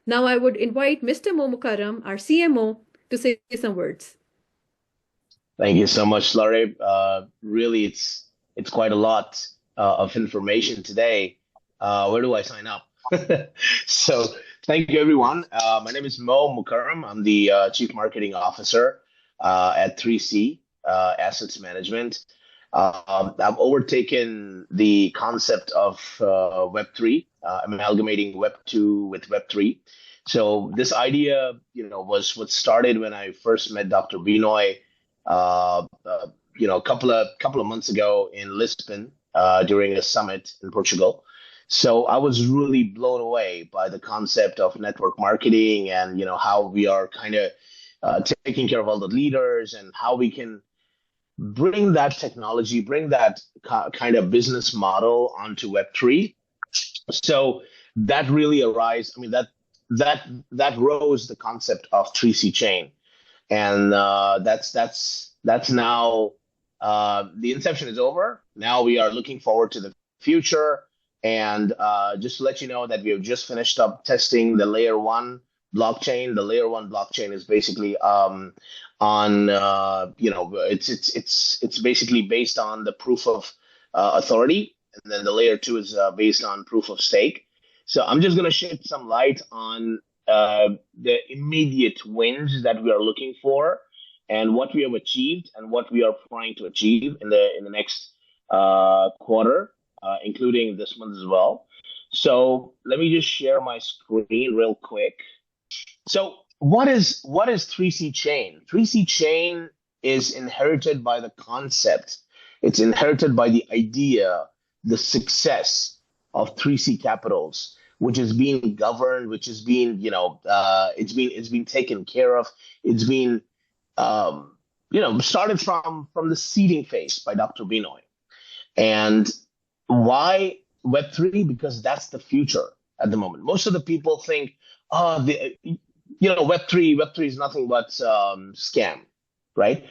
Now I would invite Mr. Mukarram, our CMO, to say some words. Thank you so much, Laurie. Really, it's quite a lot of information today. Where do I sign up? So, thank you, everyone. My name is Mo Mukarram. I'm the Chief Marketing Officer at 3C Assets Management. I've overtaken the concept of Web3, amalgamating Web2 with Web3. So this idea, was what started when I first met Dr. Binoy a couple of months ago in Lisbon during a summit in Portugal. So I was really blown away by the concept of network marketing and how we are kind of taking care of all the leaders and how we can bring that technology, bring that kind of business model onto Web3. So that really arise. I mean that rose the concept of 3C chain, and that's now the inception is over. Now we are looking forward to the future, and just to let you know that we have just finished up testing the layer one blockchain. The layer one blockchain is basically on it's basically based on the proof of authority, and then the layer two is based on proof of stake. So I'm just going to shed some light on the immediate wins that we are looking for, and what we have achieved, and what we are trying to achieve in the next quarter, including this month as well. So let me just share my screen real quick. So what is 3C chain? 3C chain is inherited by the concept. It's inherited by the idea, the success of 3C capitals, which is being governed, which is being, it's been taken care of. It's been started from the seeding phase by Dr. Binoy. And why Web3? Because that's the future at the moment. Most of the people think, oh, Web3 is nothing but scam, right?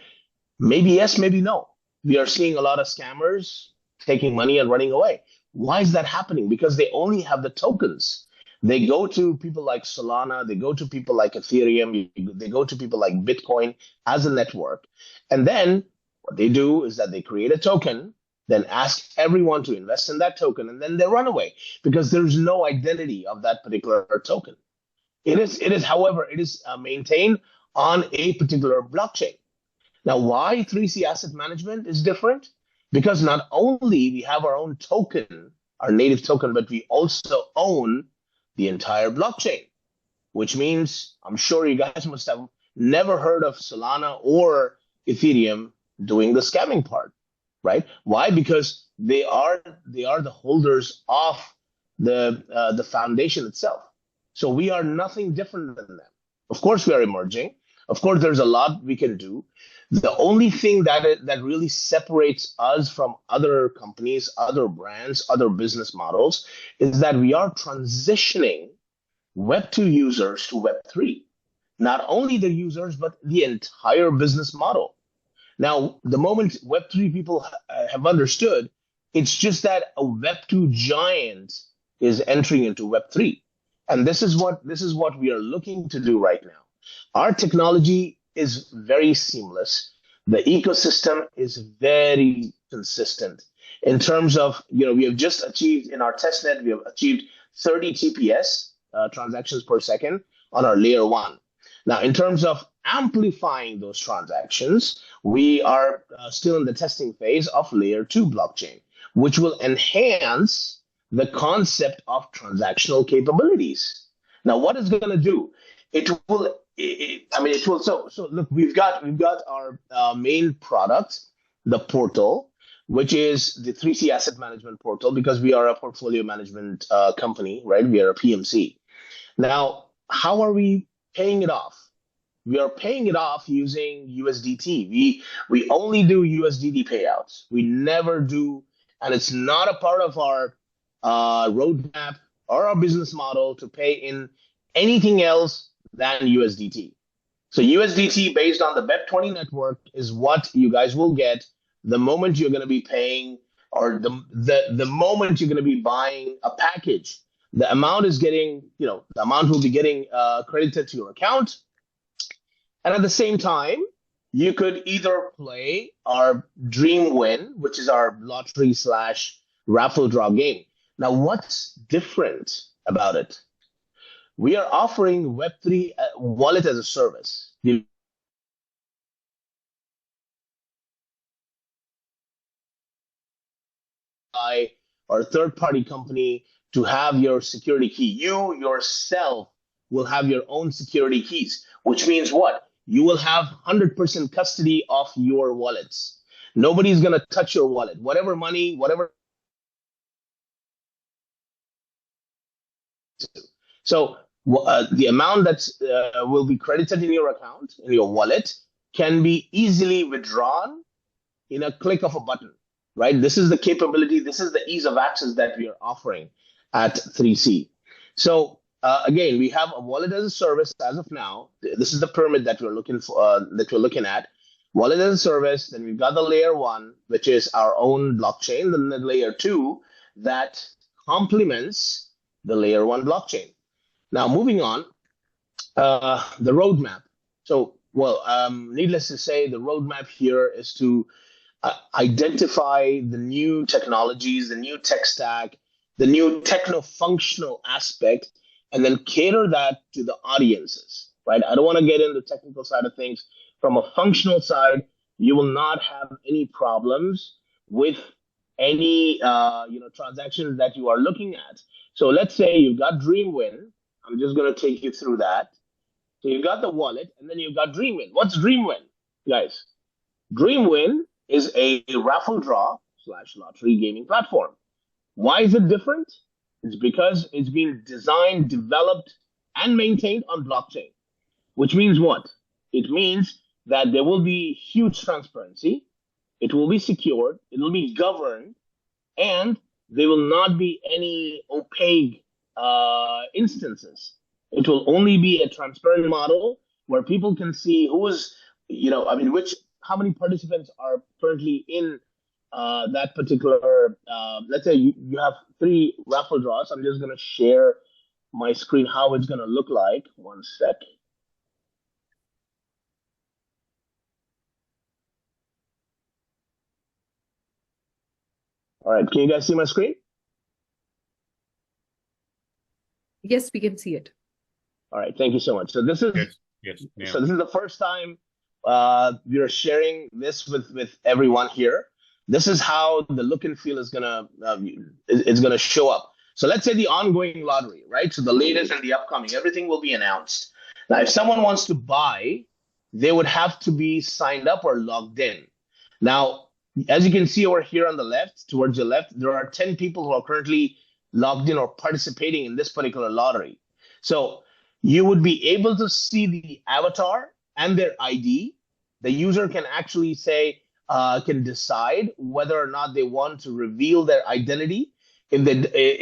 Maybe yes, maybe no. We are seeing a lot of scammers taking money and running away. Why is that happening? Because they only have the tokens. They go to people like Solana, they go to people like Ethereum, they go to people like Bitcoin as a network. And then what they do is that they create a token, then ask everyone to invest in that token, and then they run away because there's no identity of that particular token. However, it is maintained on a particular blockchain. Now, why 3C Asset Management is different? Because not only we have our own token, our native token, but we also own the entire blockchain, which means I'm sure you guys must have never heard of Solana or Ethereum doing the scamming part, right? Why? Because they are the holders of the foundation itself. So we are nothing different than them. Of course, we are emerging. Of course, there's a lot we can do. The only thing that really separates us from other companies, other brands, other business models is that we are transitioning Web2 users to Web3. Not only the users, but the entire business model. Now, the moment Web3 people have understood, it's just that a Web2 giant is entering into Web3. And this is what we are looking to do right now. Our technology is very seamless. The ecosystem is very consistent in terms of, we have just achieved in our testnet, we have achieved 30 TPS, transactions per second on our layer one. Now, in terms of amplifying those transactions, we are still in the testing phase of layer two blockchain, which will enhance the concept of transactional capabilities. Now, what is going to do? It will. It will. So look, we've got our main product, the portal, which is the 3C Asset Management portal, because we are a portfolio management company, right? We are a PMC. Now, how are we paying it off? We are paying it off using USDT. We only do USDT payouts. We never do, and it's not a part of our roadmap or our business model to pay in anything else than USDT. So USDT based on the BEP20 network is what you guys will get the moment you're going to be paying, or the moment you're going to be buying a package. the amount is getting, the amount will be getting credited to your account. And at the same time, you could either play our Dream Win, which is our lottery slash raffle draw game. Now, what's different about it? We are offering Web3 wallet as a service. You buy or third party company to have your security key. You yourself will have your own security keys, which means what? You will have 100% custody of your wallets. Nobody's going to touch your wallet. Whatever money, whatever. So the amount that will be credited in your account, in your wallet, can be easily withdrawn in a click of a button, right? This is the capability, this is the ease of access that we are offering at 3C. So again, we have a wallet as a service as of now. This is the pyramid that we're looking for, that we're looking at. Wallet as a service. Then we've got the layer one, which is our own blockchain. Then the layer two that complements the layer one blockchain. Now, moving on, the roadmap. So, well, needless to say, the roadmap here is to identify the new technologies, the new tech stack, the new techno-functional aspect, and then cater that to the audiences, right? I don't want to get into the technical side of things. From a functional side, you will not have any problems with any transactions that you are looking at. So let's say you've got Dreamwin. I'm just going to take you through that. So you've got the wallet, and then you've got Dreamwin. What's Dreamwin, guys? Dreamwin is a raffle draw slash lottery gaming platform. Why is it different? It's because it's been designed, developed, and maintained on blockchain, which means what? It means that there will be huge transparency, it will be secured, it will be governed, and there will not be any opaque instances. It will only be a transparent model where people can see who's, how many participants are currently in that particular, let's say you have 3 raffle draws. I'm just going to share my screen, how it's going to look like. One sec. All right. Can you guys see my screen? Yes, we can see it. All right. Thank you so much. So this is So this is the first time we are sharing this with everyone here. This is how the look and feel is gonna show up. So let's say the ongoing lottery, right? So the latest and the upcoming, everything will be announced. Now, if someone wants to buy, they would have to be signed up or logged in. Now, as you can see over here on the left, towards the left, there are 10 people who are currently logged in or participating in this particular lottery. So you would be able to see the avatar and their ID. The user can actually can decide whether or not they want to reveal their identity. If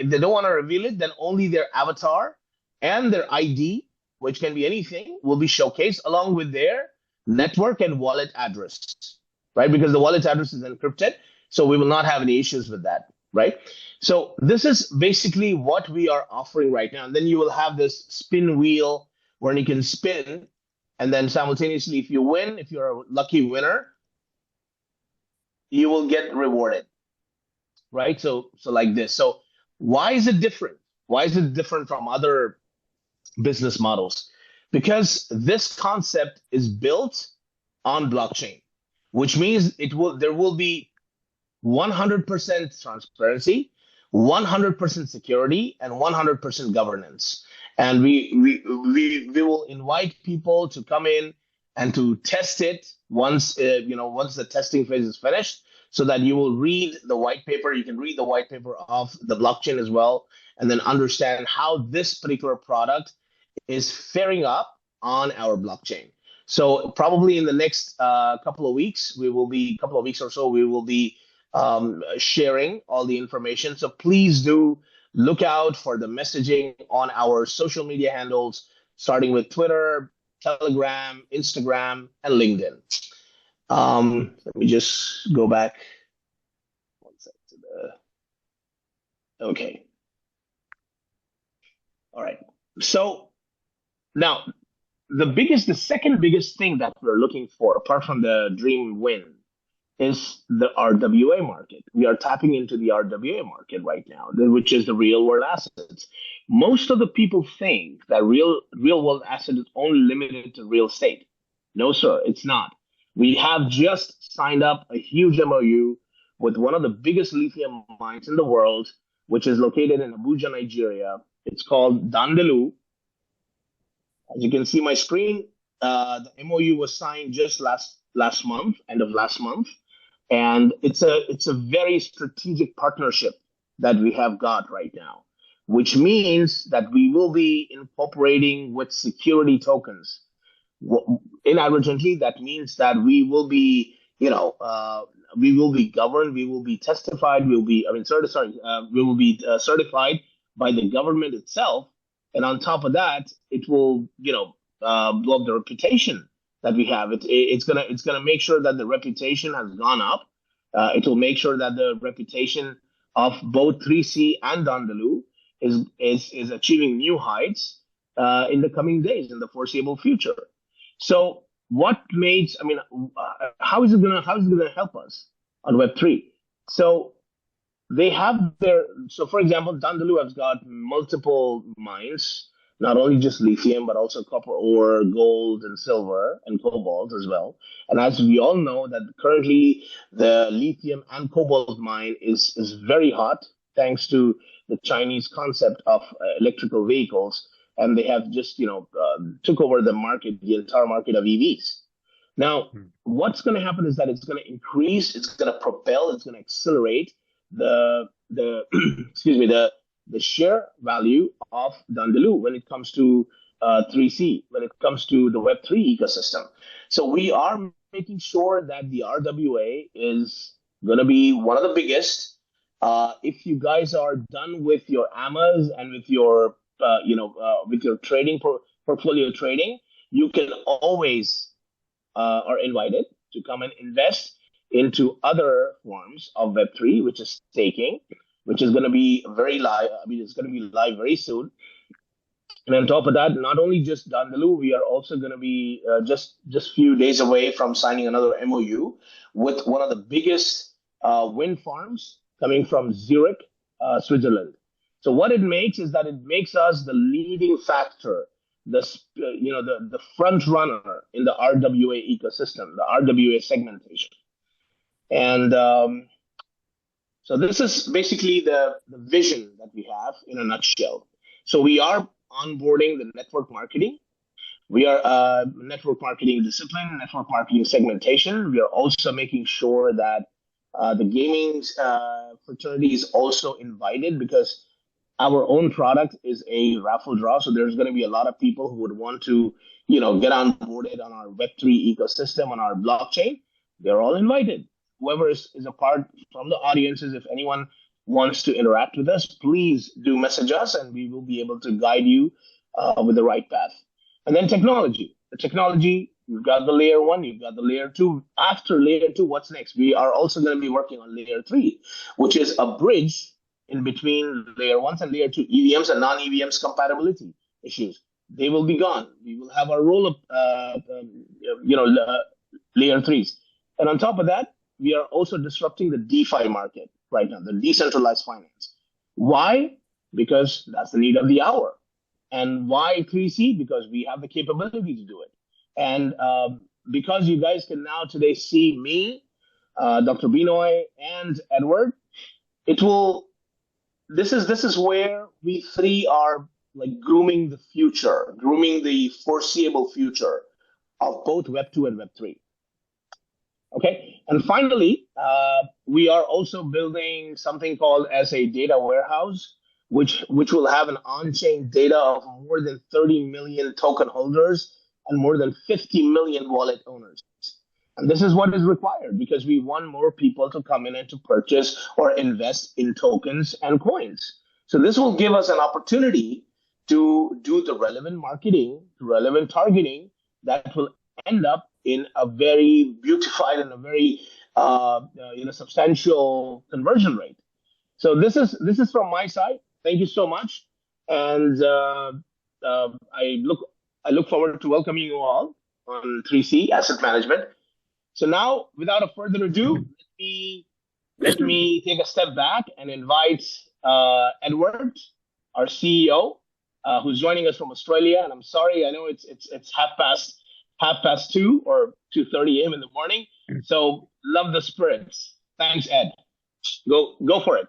they don't want to reveal it, then only their avatar and their ID, which can be anything, will be showcased along with their network and wallet address, right? Because the wallet address is encrypted, so we will not have any issues with that, right? So this is basically what we are offering right now. And then you will have this spin wheel where you can spin, and then simultaneously, if you win, if you're a lucky winner, you will get rewarded, right? So like this. So why is it different? Why is it different from other business models? Because this concept is built on blockchain, which means there will be 100% transparency, 100% security, and 100% governance. And we will invite people to come in and to test it once once the testing phase is finished, so that you will read the white paper. You can read the white paper of the blockchain as well, and then understand how this particular product is faring up on our blockchain. So probably in the next couple of weeks or so, we will be sharing all the information. So please do look out for the messaging on our social media handles, starting with Twitter, Telegram, Instagram, and LinkedIn. Let me just go back one sec to the. Okay. All right. So now the second biggest thing that we're looking for, apart from the dream win, is the RWA market. We are tapping into the RWA market right now, which is the real world assets. Most of the people think that real world asset is only limited to real estate. No, sir, it's not. We have just signed up a huge MOU with one of the biggest lithium mines in the world, which is located in Abuja, Nigeria. It's called Dandelu. As you can see my screen, the MOU was signed just last month, end of last month, and it's a very strategic partnership that we have got right now, which means that we will be incorporating with security tokens. Inadvertently, that means that we will be, we will be governed, we will be testified, we will be, I mean, sorry, we will be certified by the government itself, and on top of that, it will, blow up the reputation that we have. It's gonna make sure that the reputation has gone up. It will make sure that the reputation of both 3C and Dandalu is achieving new heights in the coming days, in the foreseeable future. So what makes, I mean, how is it gonna help us on Web3? So they have so for example, Dandalu has got multiple mines, not only just lithium, but also copper ore, gold, and silver, and cobalt as well. And as we all know, that currently the lithium and cobalt mine is very hot, thanks to the Chinese concept of electrical vehicles, and they have just took over the market, the entire market of EVs. Now, what's going to happen is that it's going to increase, it's going to propel, it's going to accelerate the excuse me, the share value of Dandalu when it comes to 3C, when it comes to the Web3 ecosystem. So we are making sure that the RWA is going to be one of the biggest. If you guys are done with your AMAs and with your portfolio trading, you can always are invited to come and invest into other forms of Web3, which is staking, which is going to be very live. I mean, it's going to be live very soon. And on top of that, not only just Dandalu, we are also going to be just few days away from signing another MOU with one of the biggest wind farms coming from Zurich, Switzerland. So what it makes is that it makes us the leading factor, the front runner in the RWA ecosystem, the RWA segmentation. And so this is basically the vision that we have in a nutshell. So we are onboarding the network marketing. We are network marketing discipline, network marketing segmentation. We are also making sure that the gaming fraternity is also invited, because our own product is a raffle draw. So there's going to be a lot of people who would want to, get onboarded on our Web3 ecosystem, on our blockchain. They're all invited. Whoever is a part from the audiences, if anyone wants to interact with us, please do message us, and we will be able to guide you with the right path. And then technology. The technology, you've got the layer one, you've got the layer two. After layer two, what's next? We are also going to be working on layer three, which is a bridge in between layer ones and layer two, EVMs and non-EVMs compatibility issues. They will be gone. We will have our roll-up, layer threes. And on top of that, we are also disrupting the DeFi market right now, the decentralized finance. Why? Because that's the need of the hour. And why 3C? Because we have the capability to do it. And because you guys can now today see me, Dr. Binoy, and Edward, this is where we three are like grooming the future, grooming the foreseeable future of both Web 2 and Web 3. Okay, and finally, we are also building something called as a data warehouse, which will have an on-chain data of more than 30 million token holders and more than 50 million wallet owners. And this is what is required, because we want more people to come in and to purchase or invest in tokens and coins. So this will give us an opportunity to do the relevant marketing, relevant targeting that will end up in a very beautified and a very substantial conversion rate. So this is from my side. Thank you so much. And I look forward to welcoming you all on 3C Asset Management. So now, without a further ado, let me take a step back and invite Edward, our CEO, who's joining us from Australia. And I'm sorry, I know it's half past 2 or 2:30 a.m. in the morning. So love the spirits. Thanks, Ed. Go for it.